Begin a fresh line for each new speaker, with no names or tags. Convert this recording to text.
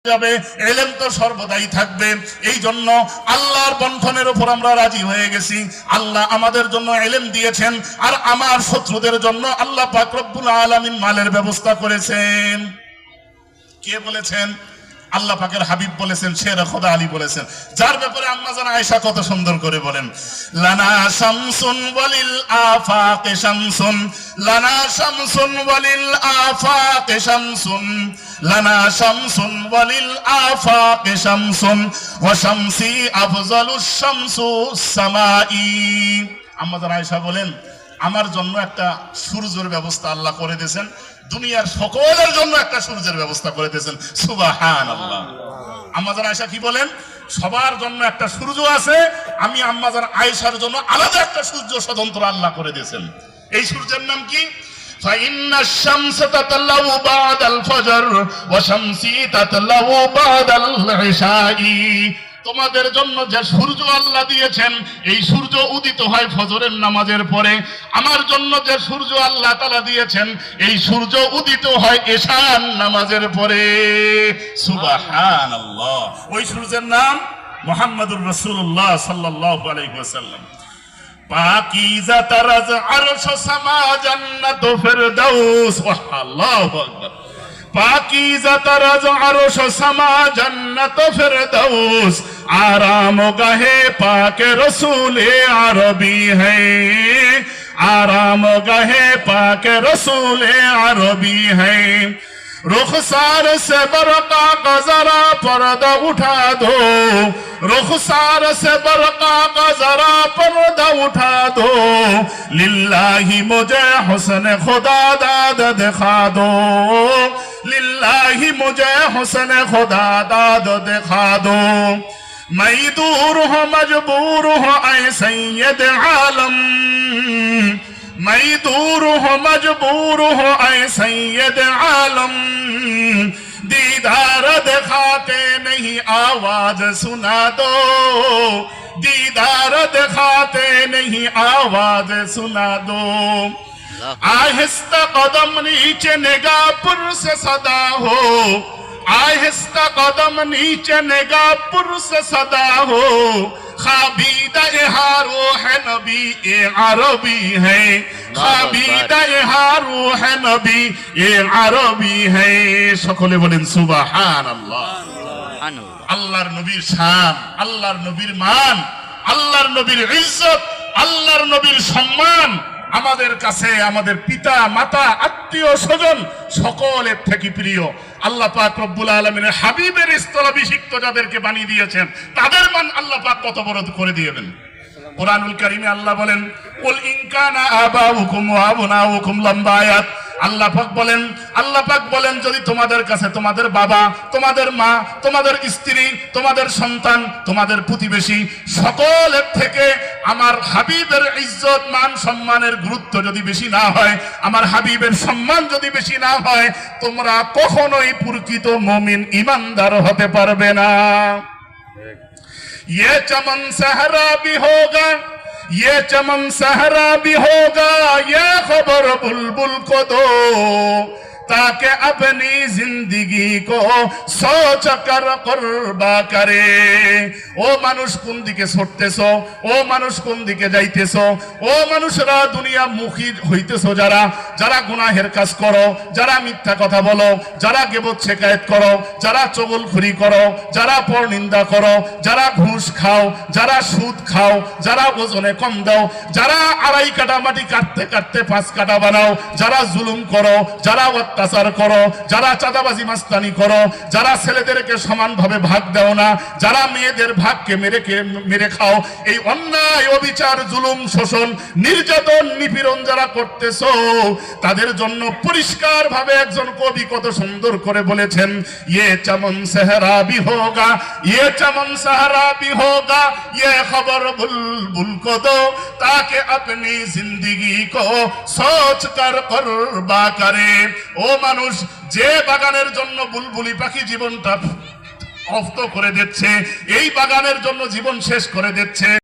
যাবে, ইলম তো সর্বদাই থাকবে। এই জন্য আল্লাহর বন্ধনের উপর আমরা রাজি হয়ে গেছি। আল্লাহ আমাদের জন্য ইলম দিয়েছেন, আর আমার শত্রুদের জন্য আল্লাহ পাক রব্বুল আলামিন মালের ব্যবস্থা করেছেন। কে বলেছেন? আল্লাহ পাকের হাবিব বলেছেন, শের খোদা আলী বলেছেন, যার ব্যাপারে আম্মা জান আয়েশা কত সুন্দর করে বলেন, লানা শামসুন ওয়ালিল আফাকে শামসুন, লানা শামসুন ওয়ালিল আফাকে শামসুন, লানা শামসুন ওয়ালিল আফাকে শামসুন ওয়া শামসি আফজালুশ শামসুস সামাই। আম্মা জান আয়েশা বলেন, আমার জন্য একটা সূর্যের ব্যবস্থা আল্লাহ করে দিয়েছেন, দুনিয়ার সকলের জন্য একটা সূর্যের ব্যবস্থা করে দিয়েছেন। সুবহানাল্লাহ। আম্মা জান আয়েশা কি বলেন? সবার জন্য একটা সূর্য আছে, আমি আম্মা জান আয়েশার জন্য আলাদা একটা সূর্য স্বতন্ত্র আল্লাহ করে দিয়েছেন। এই সূর্যের নাম কি? ফাইন্নাশ শামসা তাতলাউ বাদাল ফজর ওয়া শামসি তাতলাউ বাদাল ইশাই। তোমাদের জন্য যে সূর্য আল্লাহ দিয়েছেন, এই সূর্য উদিত হয় ফজরের নামাজের পরে। আমার জন্য যে সূর্য আল্লাহ তাআলা দিয়েছেন, এই সূর্য উদিত হয় এশার নামাজের পরে। সুবহানাল্লাহ। ওই সূর্যের নাম মুহাম্মদুর রাসূলুল্লাহ সাল্লাল্লাহু আলাইহি ওয়াসাল্লাম। পাকিজা তারাজ আরশ সামা জান্নাত ফিরদাউস। আল্লাহু আকবার। पाकीज़ा तराज़ अरश समा जन्नत फिरदौस, आराम गाहे पाक रसूल अरबी है, आराम गाहे पाक रसूल अरबी है। रुखसार से बरका का जरा पर्दा उठा दो, रुखसार से बरका का जरा पर्दा उठा दो, लिल्लाही मुझे हुस्न खुदा दाद दिखा दो, लिल्लाही मुझे हुस्न खुदा दाद दिखा दो। मैं दूर हूँ मजबूर हूँ ऐ सैयद आलम, मैं दूर हूँ मजबूर हूँ ऐ सैयद आलम, दीदार दिखाते नहीं आवाज सुना दो, दीदार दिखाते नहीं आवाज सुना दो। आहिस्ता कदम नीचे निगाह पुर से सदा हो, आहिस्ता कदम नीचे निगाह पुर से सदा हो, खाबीदा हारो है नबी ए अरबी है, खाबीदा हारो है नबी ए अरबी है। সকলে বলেন সুবহানাল্লাহ। আল্লাহর নবীর শান, আল্লাহর নবীর মান, আল্লাহর নবীর ইজ্জত, আল্লাহর নবীর সম্মান আমাদের কাছে আমাদের পিতা মাতা আত্মীয় স্বজন সকলের থেকে প্রিয়। আল্লাহ পাক রব্বুল আলামিনের হাবিবের স্থলাভিষিক্ত যাদেরকে বানিয়ে দিয়েছেন, তাদের মান আল্লাহ পাক কত বড় করে দিয়েছেন। কুরআনুল কারীমে আল্লাহ বলেন, কুল ইন কানা আবাউকুম ওয়া আবনাউকুম, লম্বা আয়াত। আল্লাহ পাক বলেন যদি তোমাদের কাছে তোমাদের বাবা, তোমাদের মা, তোমাদের স্ত্রী, তোমাদের সন্তান, তোমাদের প্রতিবেশী সকলের থেকে আমার হাবিবের ইজ্জত মান সম্মানের গুরুত্ব যদি বেশি না হয়, আমার হাবিবের সম্মান যদি বেশি না হয়, তোমরা কখনোই প্রকৃত মুমিন ঈমানদার হতে পারবে না। ये चमन सहरा भी होगा, ये चमन सहरा भी होगा, ये खबर बुलबुल को दो, ताकि अपनी जिंदगी को सोच कर कुर्बा करे। ও মানুষ কোন দিকে ছুটতেছো, ও মানুষ কোন দিকে যাইতেছো, ও মানুষরা দুনিয়া মুখী হইতেছো, যারা যারা গুনাহের কাজ করো, যারা মিথ্যা কথা বলো, যারা গীবত শিকায়েত করো, যারা চগলখুরি করো, যারা পরনিন্দা করো, যারা ঘুষ খাও, যারা সুদ খাও, যারা ওজনে কম দাও, যারা আড়াই কাটা মাটি কাটতে কাটতে 5 কাটা বানাও, যারা জুলুম করো, যারা অত্যাচার করো, যারা চাঁদাবাজি মাস্তানি করো, যারা ছেলেদেরকে সমানভাবে ভাগ দাও না, যারা মেয়েদের ভাগকে মেরে খাও, এই অন্যায় অবিচার জুলুম শোষণ নির্যাতন নিপীড়ন যারা করতেছো, তাদের জন্য পরিষ্কার ভাবে একজন কবি কত সুন্দর করে বলেছেন, ये चमन सहरा भी होगा, ये चमन सहरा भी होगा, ये खबर बुलबुल को दो, ताकि अपनी जिंदगी को सोच कर कुर्बा करे। ও মানুষ, যে বাগানের জন্য বুলবুলি পাখি জীবনটা অফত করে দিচ্ছে, এই বাগানের জন্য জীবন শেষ করে দিচ্ছে,